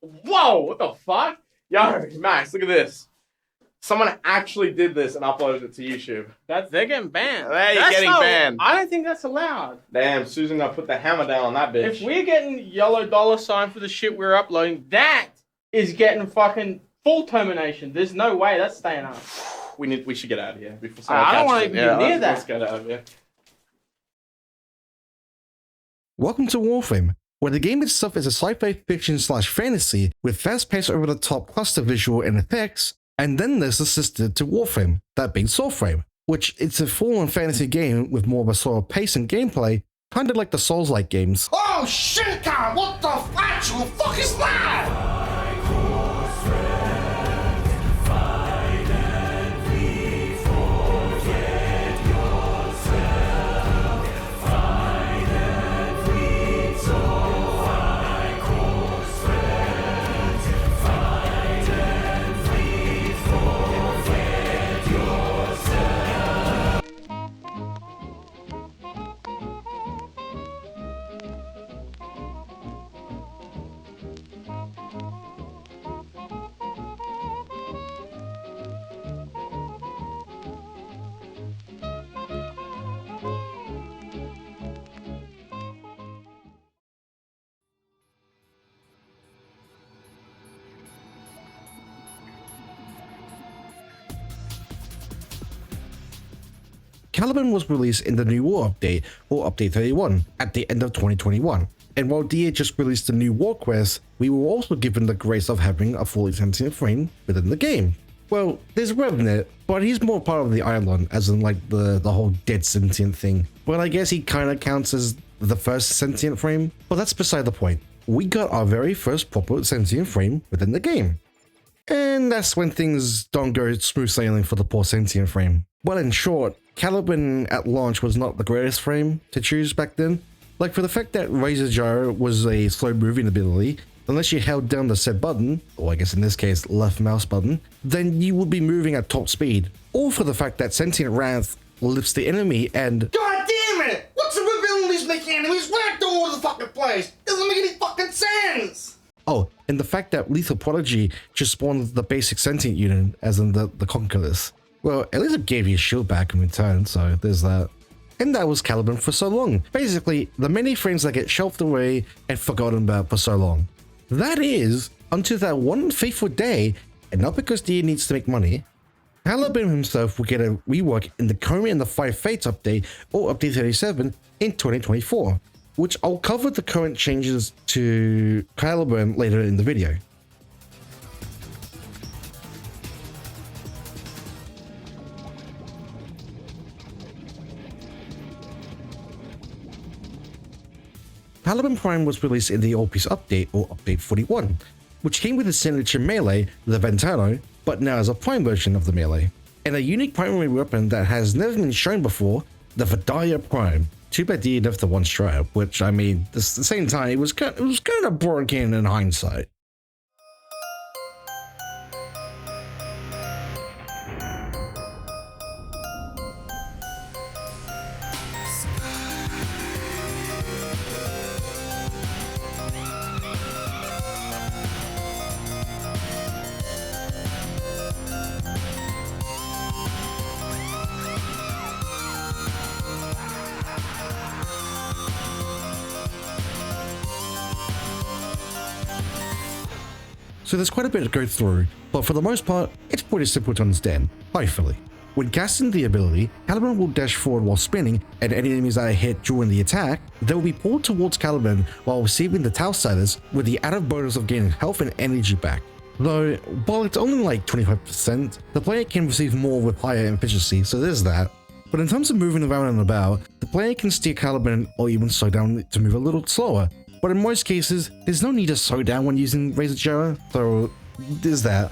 Whoa, what the fuck? Yo, Max, look at this. Someone actually did this and uploaded it to YouTube. They're getting banned. They're getting banned. I don't think that's allowed. Damn, Susan gonna put the hammer down on that bitch. If we're getting yellow $ for the shit we're uploading, that is getting fucking full termination. There's no way that's staying up. We should get out of here before someone I don't want to catches get near that. Let's get out of here. Welcome to Warframe, where the game itself is a sci-fi fiction / fantasy with fast-paced over-the-top cluster visual and effects, and then there's the sister to Warframe, that being Soulframe, which it's a full-on fantasy game with more of a slower pace and gameplay, kinda like the Souls-like games. Oh shit, God, what the actual fuck is that? Caliban was released in the New War update, or Update 31, at the end of 2021, and while DA just released the new War quest, we were also given the grace of having a fully sentient frame within the game. Well, there's Revenant, but he's more part of the island, as in like the whole dead sentient thing, but I guess he kinda counts as the first sentient frame, but that's beside the point. We got our very first proper sentient frame within the game. And that's when things don't go smooth sailing for the poor sentient frame. Well, in short, Caliban at launch was not the greatest frame to choose back then. Like for the fact that Razor Gyre was a slow moving ability, unless you held down the said button, or I guess in this case left mouse button, then you would be moving at top speed. Or for the fact that Sentient Wrath lifts the enemy and God damn it! What's the abilities making enemies whacked all over the fucking place? Doesn't make any fucking sense! oh, and the fact that Lethal Prodigy just spawned the basic sentient unit, as in the Conquerors. Well, at least it gave you a shield back in return, so there's that. And that was Caliban for so long. Basically, the many frames that get shelved away and forgotten about for so long. That is, until that one fateful day, and not because DA needs to make money, Caliban himself will get a rework in the Coma and the Five Fates update, or Update 37, in 2024, which I'll cover the current changes to Caliban later in the video. Caliban Prime was released in the All-Piece Update, or Update 41, which came with a signature melee, the Ventano, but now as a Prime version of the melee, and a unique primary weapon that has never been shown before, the Vidaya Prime. Too bad DA left the one strap, which I mean, at the same time, it was kind of broken in hindsight. So there's quite a bit to go through, but for the most part, it's pretty simple to understand, hopefully. When casting the ability, Caliban will dash forward while spinning, and any enemies that are hit during the attack, they will be pulled towards Caliban while receiving the Tau status with the added bonus of gaining health and energy back. Though, while it's only like 25%, the player can receive more with higher efficiency, so there's that. But in terms of moving around and about, the player can steer Caliban or even slow down to move a little slower, but in most cases, there's no need to slow down when using Razor Gyre, so there's that.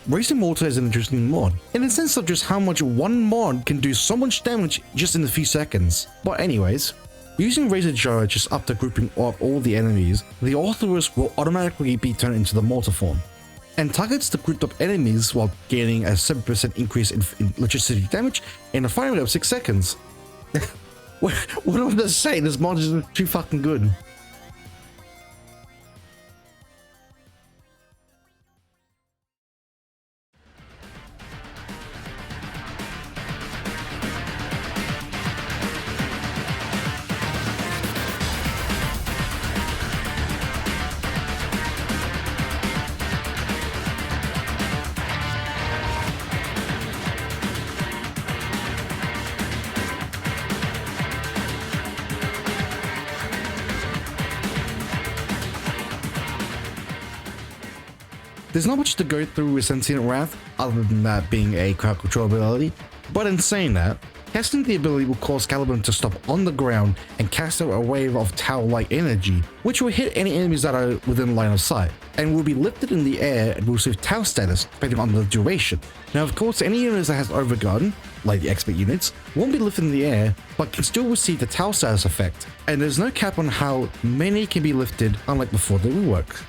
Racing Mortar is an interesting mod, in the sense of just how much one mod can do so much damage just in a few seconds. But anyways, using Razor Gyre just after grouping up all the enemies, the Aethers will automatically be turned into the Mortar form, and targets the grouped up enemies while gaining a 7% increase in electricity damage in a fire rate of 6 seconds. What am I to say? This mod is too fucking good. There's not much to go through with Sentient Wrath, other than that being a crowd control ability, but in saying that, casting the ability will cause Caliban to stop on the ground and cast out a wave of towel-like energy, which will hit any enemies that are within line of sight, and will be lifted in the air and will receive towel status depending on the duration. Now of course, any units that has Overgarden, like the expert units, won't be lifted in the air, but can still receive the towel status effect, and there's no cap on how many can be lifted, unlike before the rework.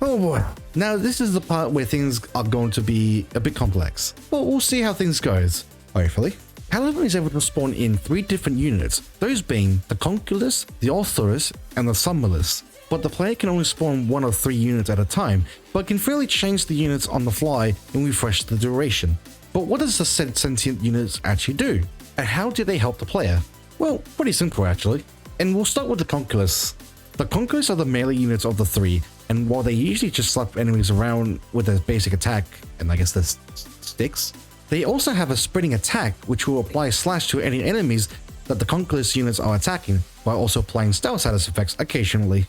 Oh boy. Now this is the part where things are going to be a bit complex, but we'll see how things goes, hopefully. Caliban is able to spawn in 3 different units, those being the Conculus, the Aethers, and the Summerless, but the player can only spawn 1 of 3 units at a time, but can freely change the units on the fly and refresh the duration. But what does the said sentient units actually do? And how do they help the player? Well, pretty simple actually. And we'll start with the Conculus. The Conculus are the melee units of the 3, and while they usually just slap enemies around with their basic attack, and I guess their sticks, they also have a spreading attack which will apply slash to any enemies that the Conculus units are attacking, while also applying style status effects occasionally.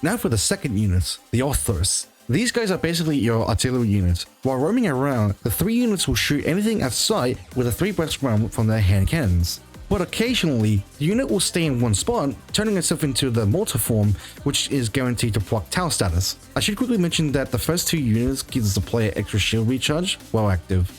Now for the second units, the Aethers. These guys are basically your artillery units. While roaming around, the 3 units will shoot anything at sight with a 3-burst round from their hand cannons. But occasionally, the unit will stay in one spot, turning itself into the Mortar form, which is guaranteed to proc towel status. I should quickly mention that the first 2 units gives the player extra shield recharge while active.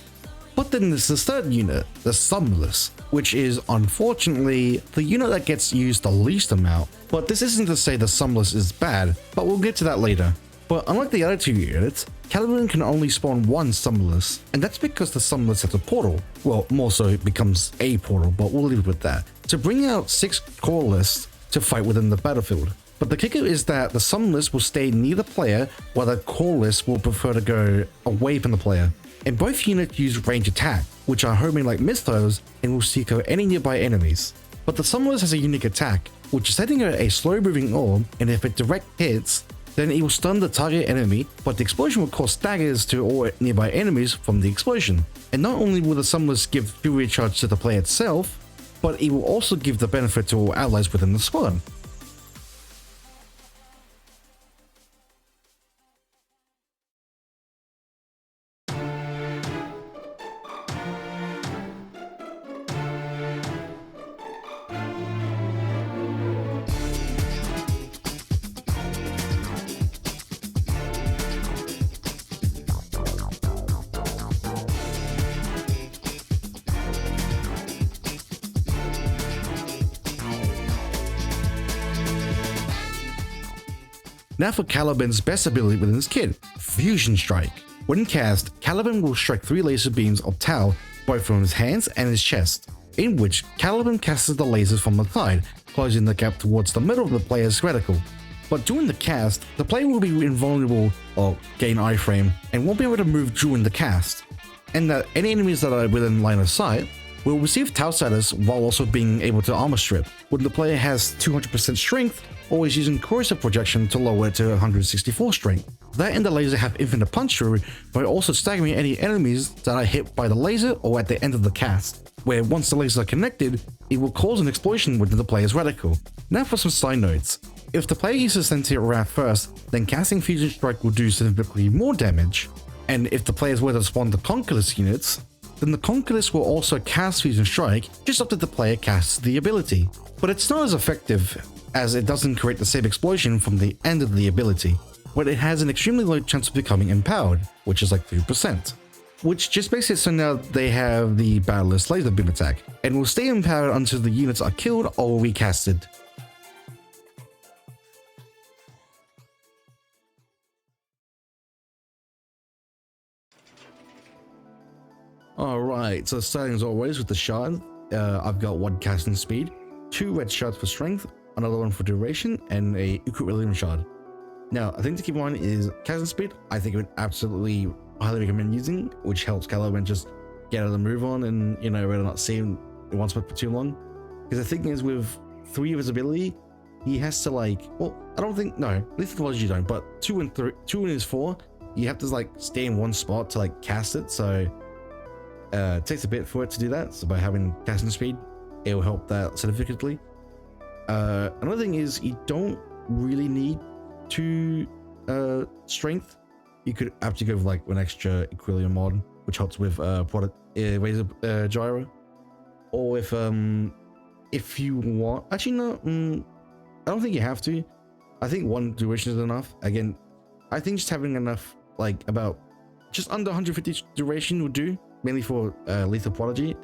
But then there's the third unit, the Summerless, which is unfortunately the unit that gets used the least amount. But this isn't to say the Summerless is bad, but we'll get to that later. But unlike the other 2 units, Caliban can only spawn 1 Summerless, and that's because the Summerless has a portal. Well, more so it becomes a portal, but we'll leave it with that. To bring out 6 Corelists to fight within the battlefield. But the kicker is that the Summerless will stay near the player, while the Corelists will prefer to go away from the player. And both units use range attack, which are homing like missiles and will seek out any nearby enemies. But the Summerless has a unique attack, which is setting out a slow moving orb, and if it direct hits, then it will stun the target enemy, but the explosion will cause staggers to all nearby enemies from the explosion. And not only will the Summerless give fuel recharge to the player itself, but it will also give the benefit to all allies within the squad. Now for Caliban's best ability within his kit, Fusion Strike. When cast, Caliban will strike 3 laser beams of Tau, both from his hands and his chest, in which Caliban casts the lasers from the side, closing the gap towards the middle of the player's reticle. But during the cast, the player will be invulnerable or gain iframe and won't be able to move during the cast, and that any enemies that are within line of sight will receive Tau status while also being able to armor strip. When the player has 200% strength, or is using corrosive projection to lower it to 164 strength. That and the laser have infinite punch through, but also staggering any enemies that are hit by the laser or at the end of the cast, where once the lasers are connected, it will cause an explosion within the player's reticle. Now for some side notes. If the player uses Sentient Wrath first, then casting Fusion Strike will do significantly more damage, and if the players were to spawn the Conculus units, then the Conculus will also cast Fusion Strike just after the player casts the ability. But it's not as effective, as it doesn't create the same explosion from the end of the ability, but it has an extremely low chance of becoming empowered, which is like 3%. Which just makes it so now they have the Battleless Laser Beam attack, and will stay empowered until the units are killed or recasted. Alright, so starting as always with the shard, I've got 1 casting speed, 2 red shards for strength, another one for duration, and a equilibrium shard. Now, a thing to keep in mind is casting speed, I think I would absolutely highly recommend using, which helps Caliban just get out of the move on and, you know, rather not see him in one spot for too long. Because the thing is, with 3 of his ability, he has to like, well, I don't think, no, lethal apology you don't, but 2 and his 4, you have to like stay in one spot to like cast it, so it takes a bit for it to do that. So by having casting speed, it will help that significantly. Another thing is you don't really need 2 strength. You could actually go with like an extra equilibrium mod, which helps with Gyre. Or if you want, actually no, I don't think you have to. I think 1 duration is enough. Again, I think just having enough, like about just under 150 duration would do, mainly for lethal prodigy,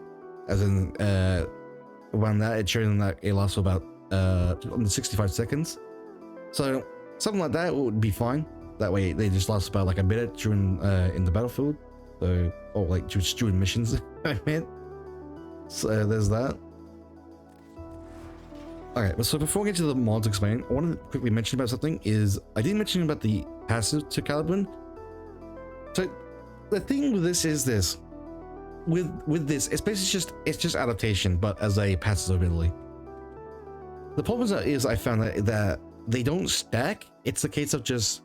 as in around that it shows that it lasts for about under 65 seconds. So something like that would be fine. That way they just last about like a minute during in the battlefield, so, or like just during missions. I mean, so there's that. Okay, so before we get to the mods explain, I want to quickly mention about something. Is I didn't mention about the passive to Caliban. So the thing with this is this. With this, it's basically just adaptation, but as a passive ability. The problem is I found that they don't stack. It's a case of just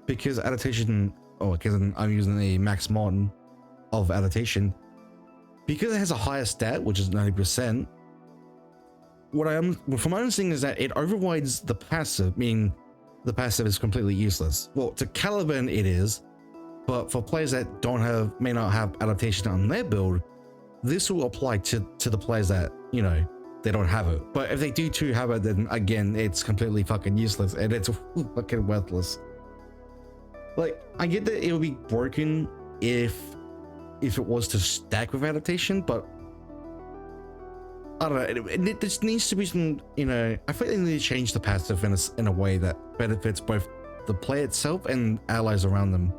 because adaptation, because I'm using a max mod of adaptation, because it has a higher stat, which is 90%. From my understanding is that it overrides the passive, meaning the passive is completely useless. Well, to Caliban it is, but for players that may not have adaptation on their build, this will apply to the players that, you know, they don't have it. But if they do too have it, then again, it's completely fucking useless and it's fucking worthless. Like, I get that it would be broken if it was to stack with adaptation, but I don't know, it just needs to be some, you know, I feel like they need to change the passive in a way that benefits both the player itself and allies around them.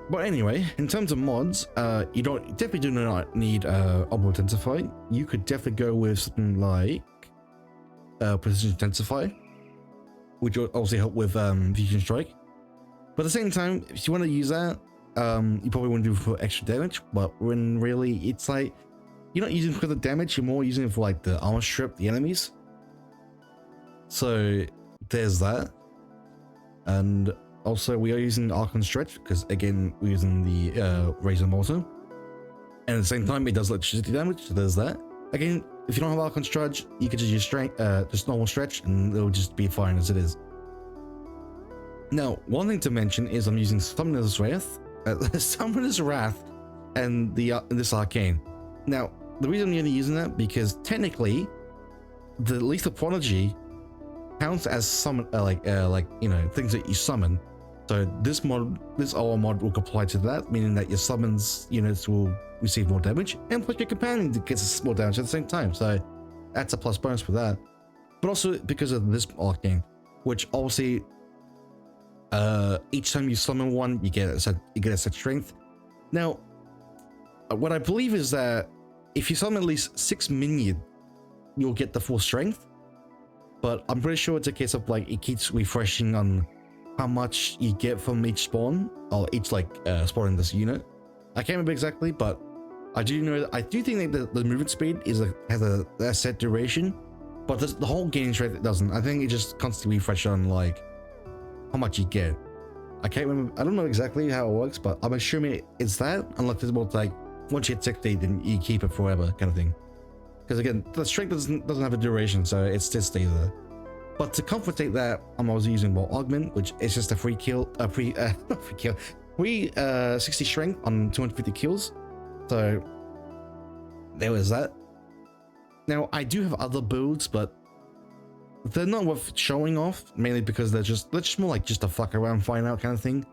But anyway, in terms of mods, you definitely do not need Orbital Intensify. You could definitely go with something like Precision Intensify, which will also help with Fusion Strike. But at the same time, if you want to use that, you probably want to do it for extra damage, but when really it's like, you're not using it for the damage, you're more using it for like the armor strip, the enemies. So there's that. And also we are using Archon Stretch because again we're using the Razor Mortar. And at the same time it does electricity damage, so there's that. Again, if you don't have Archon Stretch, you can just use strength, just normal stretch, and it'll just be fine as it is. Now, one thing to mention is I'm using Summoner's Wrath and this Arcane. Now, the reason I'm really using that, because technically the Lethal Prodigy counts as summon, like you know, things that you summon. So this OR mod will apply to that, meaning that your summons units will receive more damage, and plus your companion gets more damage at the same time. So that's a plus bonus for that. But also because of this Arcane, which obviously each time you summon one, you get a set strength. Now, what I believe is that if you summon at least 6 minions, you'll get the full strength. But I'm pretty sure it's a case of like it keeps refreshing on how much you get from each spawn, or each like spawn in this unit. I can't remember exactly, but I do think that the movement speed has a set duration, but the whole gaining strength it doesn't. I think it just constantly refreshes on like how much you get. I can't remember. I don't know exactly how it works, but I'm assuming it's that, unless it's more like once you hit 60, then you keep it forever kind of thing. Because again, the strength doesn't have a duration, so it still stays there. But to compensate that, I'm also using more augment, which is just a free 60 strength on 250 kills. So there was that. Now I do have other builds, but they're not worth showing off, mainly because they're just more like just a fuck around, find out kind of thing.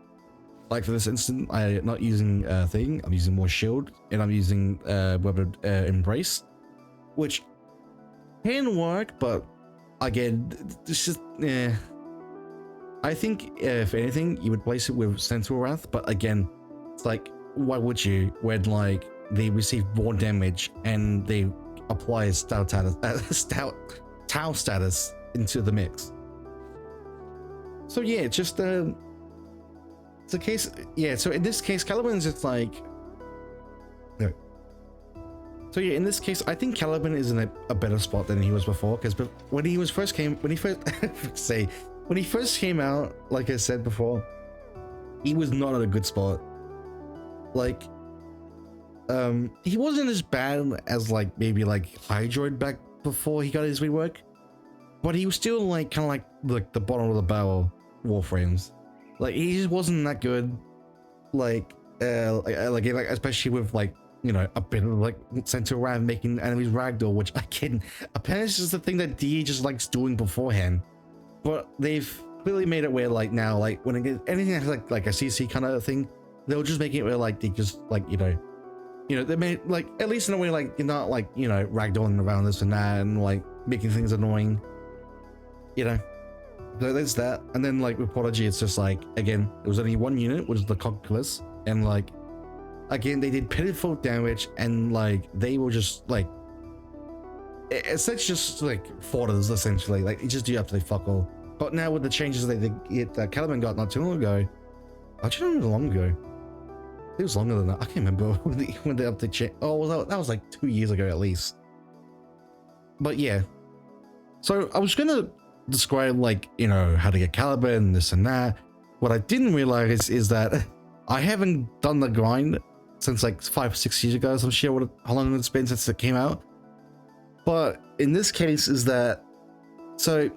Like for this instant, I'm not using thing. I'm using more shield, and I'm using weapon embrace, which can work, but again, this is I think if anything, you would place it with Sentient Wrath, but again, it's like why would you when like they receive more damage and they apply Tau status into the mix? So yeah, it's just it's a case. Yeah, so in this case, Caliban's just like. No. So yeah, in this case, I think Caliban is in a better spot than he was before, because when he first came out, like I said before, he was not in a good spot. Like, he wasn't as bad as like maybe like Hydroid back before he got his rework, but he was still like kind of like the bottom of the barrel Warframes. Like he just wasn't that good. Like especially with like, you know, a bit of like Sentient Wrath making enemies ragdoll, which again, apparently this is the thing that DE just likes doing beforehand. But they've clearly made it where like now, like when it gets anything that's like a CC kind of thing, they'll just make it where like they just like, you know, they made like at least in a way like you're not like, you know, ragdolling around this and that and like making things annoying. You know. So there's that, and then like with Prodigy, it's just like, again, there was only one unit, which is the Cocculus, and like again they did pitiful damage, and like they were just like it's just like fodders essentially, like you just do absolutely fuck all. But now with the changes that Caliban got not too long ago, actually not long ago, it was longer than that. I can't remember when the update changed. Oh, that was like 2 years ago at least. But yeah, so I was gonna describe like, you know, how to get Caliban and this and that. What I didn't realize is that I haven't done the grind since like 5 or 6 years ago, some shit. How long it's been since it came out. But in this case is that, so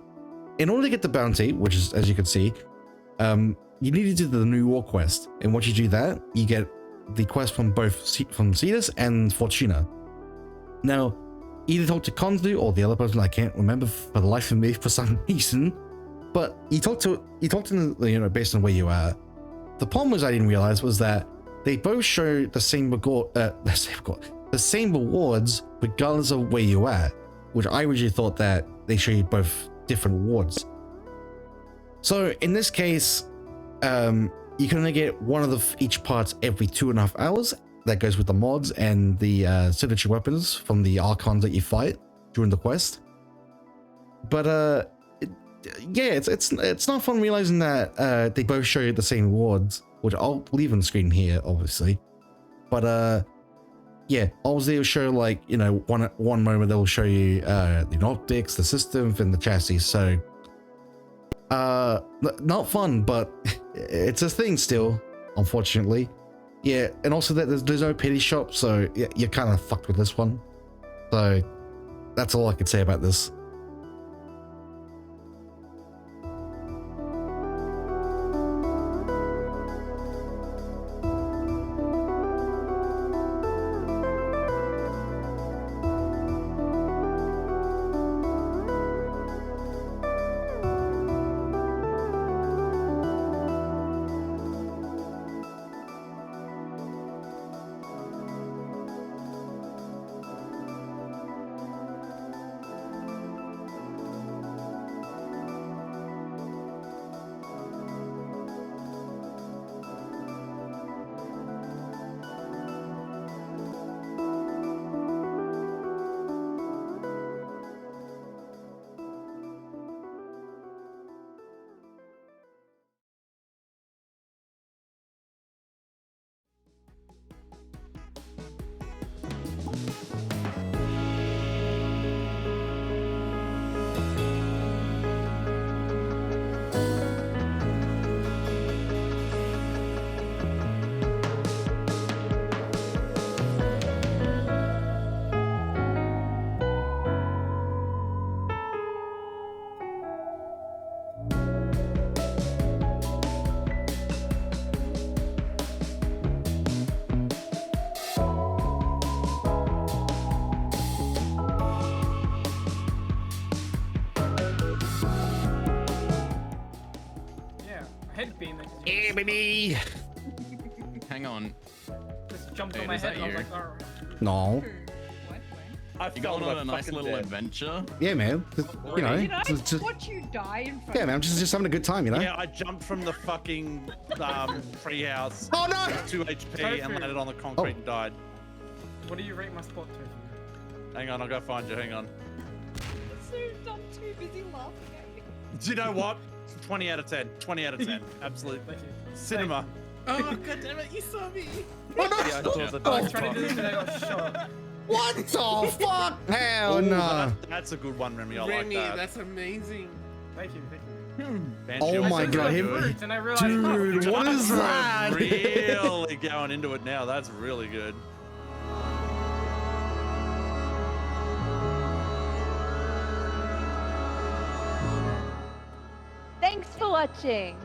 in order to get the bounty, which is, as you can see, you need to do the new war quest, and once you do that, you get the quest from both from Cetus and Fortuna. Now, either talk to Kondu or the other person I can't remember for the life of me for some reason, but you talk to them, you know, based on where you are. The problem was I didn't realize was that they both show the same rewards regardless of where you are, which I originally thought that they show you both different rewards. So in this case, you can only get one of each parts every 2.5 hours. That goes with the mods and the signature weapons from the archons that you fight during the quest. But yeah, it's not fun realizing that they both show you the same rewards, which I'll leave on the screen here, obviously. But yeah, obviously it'll show like, you know, one moment they'll show you the optics, the system, and the chassis. So not fun, but it's a thing still, unfortunately. Yeah, and also that there's no pity shop, so yeah, you're kind of fucked with this one. So that's all I can say about this. Yeah, baby. Hang on. Just jumped Hey, on my is head that and I was you? like, alright. No. What? I You fell going on a nice fucking little dead. adventure? Yeah, man. Just, you know, Did I just- watch you die in front yeah, man. I'm just having a good time, you know. Yeah, I jumped from the fucking treehouse. Oh no! 2 HP and landed on the concrete and died. What do you rate my spot, Tofu? Hang on, I'll go find you. Hang on. I'm too busy laughing at you. Do you know what? 20 out of 10. 20 out of 10. Absolute Thank you. cinema. Oh, god damn it, you saw me. Yeah, I saw the I was trying to do this and I got shot. What the fuck? Hell Ooh, no! That's a good one, Remy. I Remy, like that. that's amazing. Thank you, thank you. Banshee Oh was my so god, good. him. And I realized, Dude, what is Gyre that? Really going into it now. That's really good. Thanks for watching.